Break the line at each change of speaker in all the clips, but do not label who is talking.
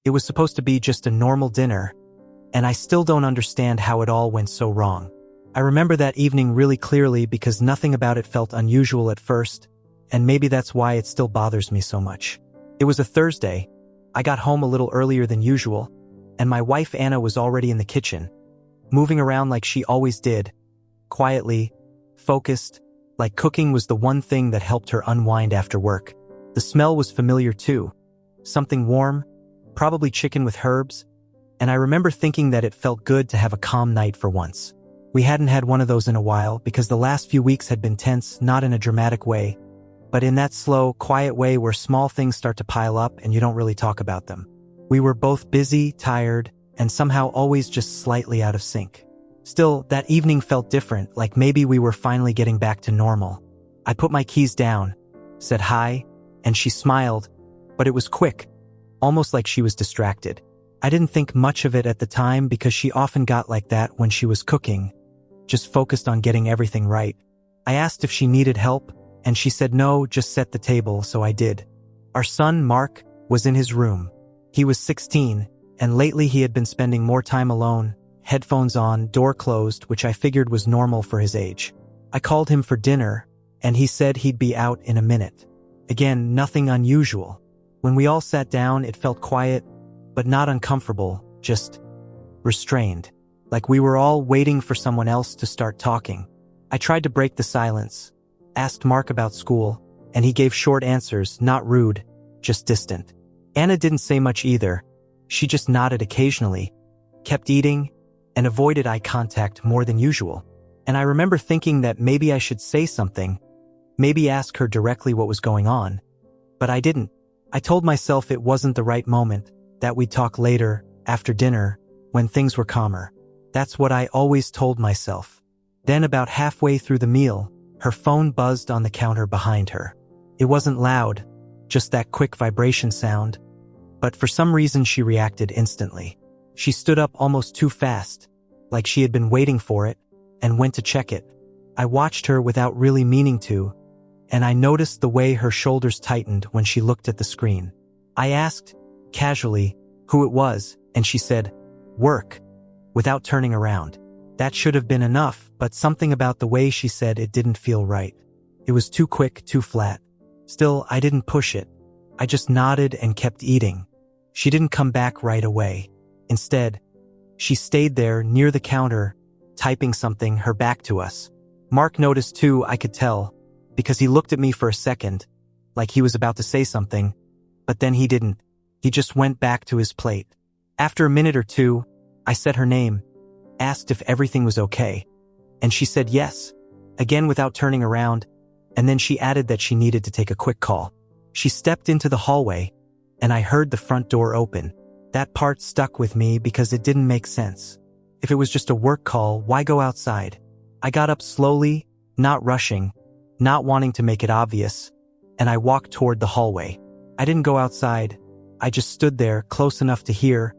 It was supposed to be just a normal dinner, and I still don't understand how it all went so wrong. I remember that evening really clearly because nothing about it felt unusual at first, and maybe that's why it still bothers me so much. It was a Thursday. I got home a little earlier than usual, and my wife Anna was already in the kitchen, moving around like she always did, quietly, focused, like cooking was the one thing that helped her unwind after work. The smell was familiar too, something warm, probably chicken with herbs, and I remember thinking that it felt good to have a calm night for once. We hadn't had one of those in a while because the last few weeks had been tense, not in a dramatic way, but in that slow, quiet way where small things start to pile up and you don't really talk about them. We were both busy, tired, and somehow always just slightly out of sync. Still, that evening felt different, like maybe we were finally getting back to normal. I put my keys down, said hi, and she smiled, but it was quick, almost like she was distracted. I didn't think much of it at the time because she often got like that when she was cooking, just focused on getting everything right. I asked if she needed help, and she said no, just set the table, so I did. Our son, Mark, was in his room. He was 16, and lately he had been spending more time alone, headphones on, door closed, which I figured was normal for his age. I called him for dinner, and he said he'd be out in a minute. Again, nothing unusual. When we all sat down, it felt quiet, but not uncomfortable, just restrained, like we were all waiting for someone else to start talking. I tried to break the silence, asked Mark about school, and he gave short answers, not rude, just distant. Anna didn't say much either. She just nodded occasionally, kept eating, and avoided eye contact more than usual. And I remember thinking that maybe I should say something, maybe ask her directly what was going on. But I didn't. I told myself it wasn't the right moment, that we'd talk later, after dinner, when things were calmer. That's what I always told myself. Then about halfway through the meal, her phone buzzed on the counter behind her. It wasn't loud, just that quick vibration sound, but for some reason she reacted instantly. She stood up almost too fast, like she had been waiting for it, and went to check it. I watched her without really meaning to, and I noticed the way her shoulders tightened when she looked at the screen. I asked, casually, who it was, and she said, "Work," without turning around. That should have been enough, but something about the way she said it didn't feel right. It was too quick, too flat. Still, I didn't push it. I just nodded and kept eating. She didn't come back right away. Instead, she stayed there near the counter, typing something, her back to us. Mark noticed too, I could tell, because he looked at me for a second, like he was about to say something, but then he didn't. He just went back to his plate. After a minute or two, I said her name, asked if everything was okay, and she said yes, again without turning around, and then she added that she needed to take a quick call. She stepped into the hallway, and I heard the front door open. That part stuck with me because it didn't make sense. If it was just a work call, why go outside? I got up slowly, not rushing, not wanting to make it obvious, and I walked toward the hallway. I didn't go outside. I just stood there, close enough to hear,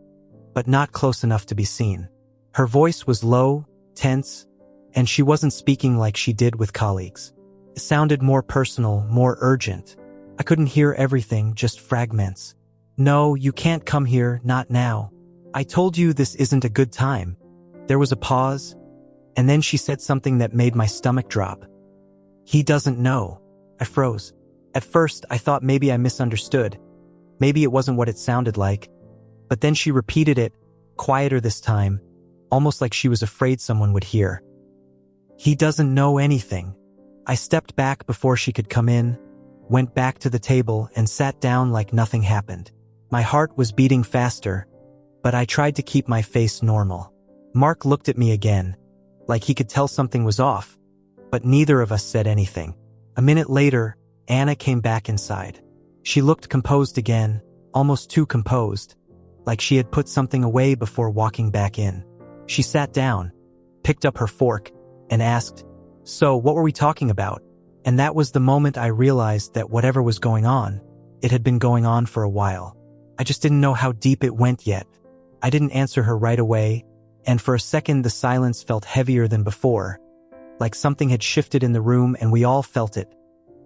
but not close enough to be seen. Her voice was low, tense, and she wasn't speaking like she did with colleagues. It sounded more personal, more urgent. I couldn't hear everything, just fragments. "No, you can't come here, not now. I told you this isn't a good time." There was a pause, and then she said something that made my stomach drop. "He doesn't know." I froze. At first, I thought maybe I misunderstood. Maybe it wasn't what it sounded like. But then she repeated it, quieter this time, almost like she was afraid someone would hear. "He doesn't know anything." I stepped back before she could come in, went back to the table, and sat down like nothing happened. My heart was beating faster, but I tried to keep my face normal. Mark looked at me again, like he could tell something was off, but neither of us said anything. A minute later, Anna came back inside. She looked composed again, almost too composed, like she had put something away before walking back in. She sat down, picked up her fork, and asked, "So, what were we talking about?" And that was the moment I realized that whatever was going on, it had been going on for a while. I just didn't know how deep it went yet. I didn't answer her right away, and for a second the silence felt heavier than before, like something had shifted in the room and we all felt it,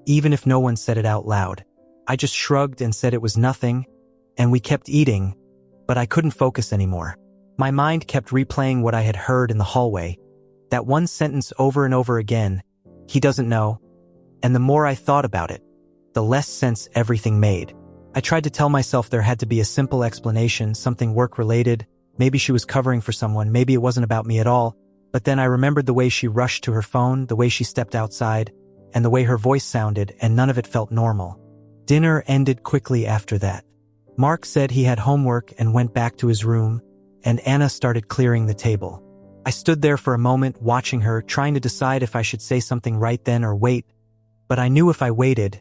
even if no one said it out loud. I just shrugged and said it was nothing, and we kept eating, but I couldn't focus anymore. My mind kept replaying what I had heard in the hallway. That one sentence over and over again, "He doesn't know." And the more I thought about it, the less sense everything made. I tried to tell myself there had to be a simple explanation, something work-related. Maybe she was covering for someone, maybe it wasn't about me at all. But then I remembered the way she rushed to her phone, the way she stepped outside, and the way her voice sounded, and none of it felt normal. Dinner ended quickly after that. Mark said he had homework and went back to his room, and Anna started clearing the table. I stood there for a moment watching her, trying to decide if I should say something right then or wait, but I knew if I waited,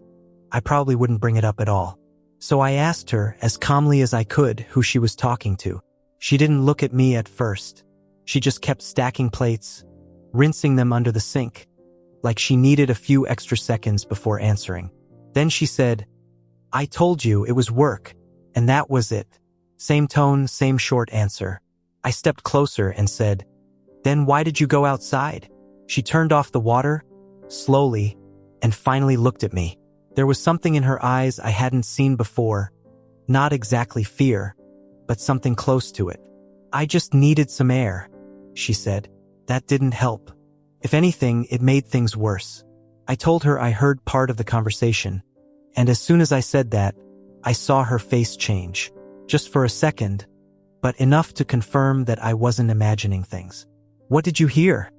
I probably wouldn't bring it up at all. So I asked her, as calmly as I could, who she was talking to. She didn't look at me at first. She just kept stacking plates, rinsing them under the sink, like she needed a few extra seconds before answering. Then she said, "I told you it was work, and that was it." Same tone, same short answer. I stepped closer and said, "Then why did you go outside?" She turned off the water, slowly, and finally looked at me. There was something in her eyes I hadn't seen before. Not exactly fear, but something close to it. "I just needed some air," she said. That didn't help. If anything, it made things worse. I told her I heard part of the conversation, and as soon as I said that, I saw her face change. Just for a second, but enough to confirm that I wasn't imagining things. "What did you hear?"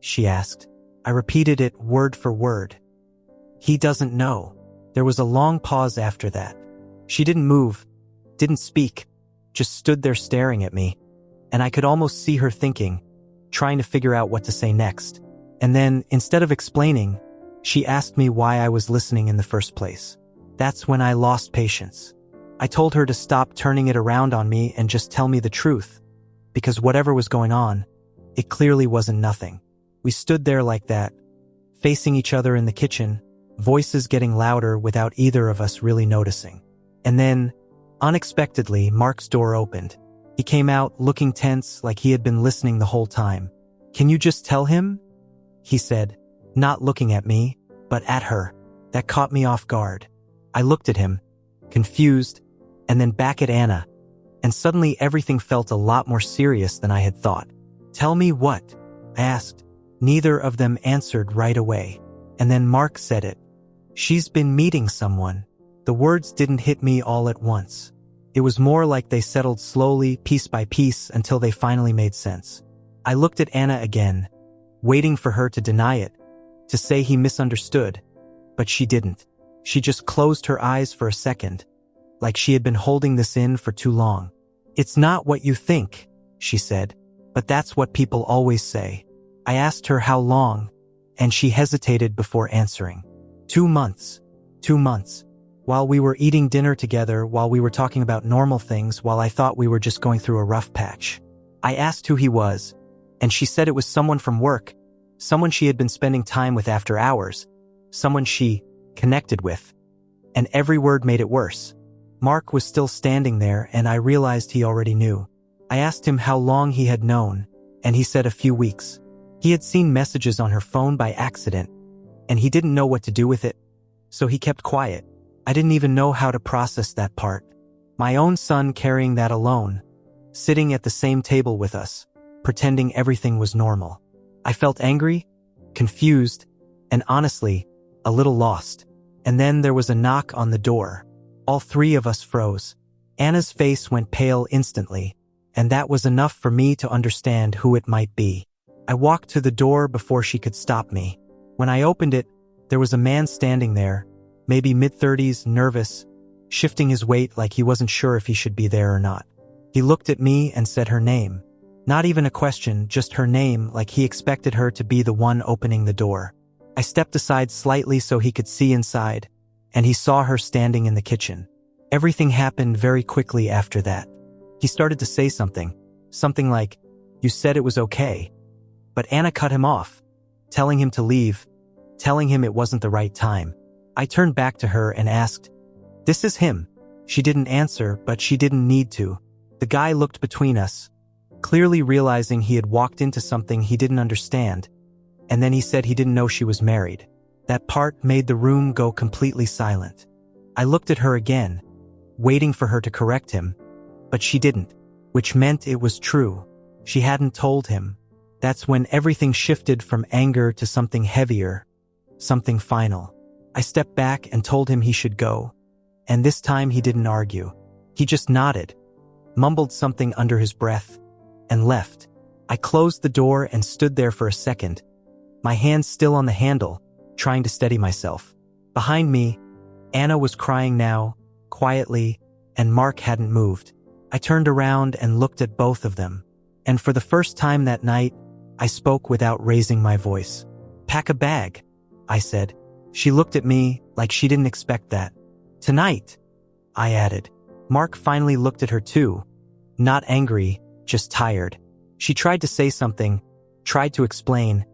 she asked. I repeated it word for word. "He doesn't know." There was a long pause after that. She didn't move, didn't speak, just stood there staring at me, and I could almost see her thinking, trying to figure out what to say next. And then, instead of explaining, she asked me why I was listening in the first place. That's when I lost patience. I told her to stop turning it around on me and just tell me the truth, because whatever was going on, it clearly wasn't nothing. We stood there like that, facing each other in the kitchen, voices getting louder without either of us really noticing. And then, unexpectedly, Mark's door opened. He came out looking tense, like he had been listening the whole time. "Can you just tell him?" he said, not looking at me, but at her. That caught me off guard. I looked at him, confused, and then back at Anna, and suddenly everything felt a lot more serious than I had thought. "Tell me what?" I asked. Neither of them answered right away. And then Mark said it. "She's been meeting someone." The words didn't hit me all at once. It was more like they settled slowly, piece by piece, until they finally made sense. I looked at Anna again, waiting for her to deny it, to say he misunderstood, but she didn't. She just closed her eyes for a second, like she had been holding this in for too long. "It's not what you think," she said, "but that's what people always say." I asked her how long, and she hesitated before answering. 2 months. 2 months. While we were eating dinner together, while we were talking about normal things, while I thought we were just going through a rough patch. I asked who he was, and she said it was someone from work, someone she had been spending time with after hours, someone she connected with. And every word made it worse. Mark was still standing there, and I realized he already knew. I asked him how long he had known, and he said a few weeks. He had seen messages on her phone by accident, and he didn't know what to do with it, so he kept quiet. I didn't even know how to process that part. My own son carrying that alone, sitting at the same table with us, pretending everything was normal. I felt angry, confused, and honestly, a little lost. And then there was a knock on the door. All three of us froze. Anna's face went pale instantly, and that was enough for me to understand who it might be. I walked to the door before she could stop me. When I opened it, there was a man standing there, maybe mid-30s, nervous, shifting his weight like he wasn't sure if he should be there or not. He looked at me and said her name. Not even a question, just her name, like he expected her to be the one opening the door. I stepped aside slightly so he could see inside, and he saw her standing in the kitchen. Everything happened very quickly after that. He started to say something like, "You said it was okay." But Anna cut him off, telling him to leave, telling him it wasn't the right time. I turned back to her and asked, "This is him?" She didn't answer, but she didn't need to. The guy looked between us, clearly realizing he had walked into something he didn't understand, and then he said he didn't know she was married. That part made the room go completely silent. I looked at her again, waiting for her to correct him, But she didn't, which meant it was true. She hadn't told him. That's when everything shifted from anger to something heavier, something final. I stepped back and told him he should go. And this time he didn't argue. He just nodded, mumbled something under his breath, and left. I closed the door and stood there for a second, my hands still on the handle, trying to steady myself. Behind me, Anna was crying now, quietly, and Mark hadn't moved. I turned around and looked at both of them. And for the first time that night, I spoke without raising my voice. "Pack a bag," I said. She looked at me like she didn't expect that. "Tonight," I added. Mark finally looked at her too. Not angry, just tired. She tried to say something, tried to explain,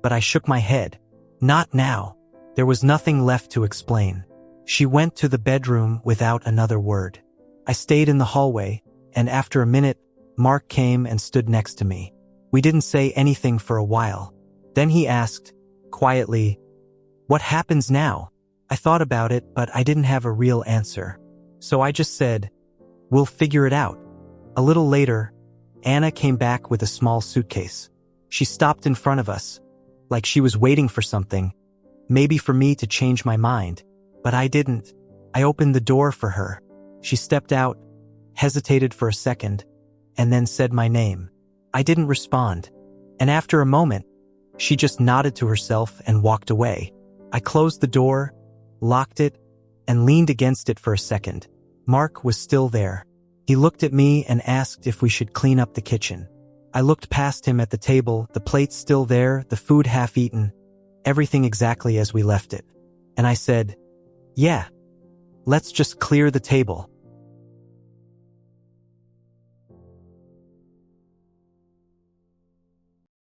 but I shook my head. Not now. There was nothing left to explain. She went to the bedroom without another word. I stayed in the hallway, and after a minute, Mark came and stood next to me. We didn't say anything for a while. Then he asked, quietly, "What happens now?" I thought about it, but I didn't have a real answer. So I just said, "We'll figure it out." A little later, Anna came back with a small suitcase. She stopped in front of us, like she was waiting for something, maybe for me to change my mind. But I didn't. I opened the door for her. She stepped out, hesitated for a second, and then said my name. I didn't respond. And after a moment, she just nodded to herself and walked away. I closed the door, locked it, and leaned against it for a second. Mark was still there. He looked at me and asked if we should clean up the kitchen. I looked past him at the table, the plates still there, the food half-eaten, everything exactly as we left it. And I said, "Yeah, let's just clear the table."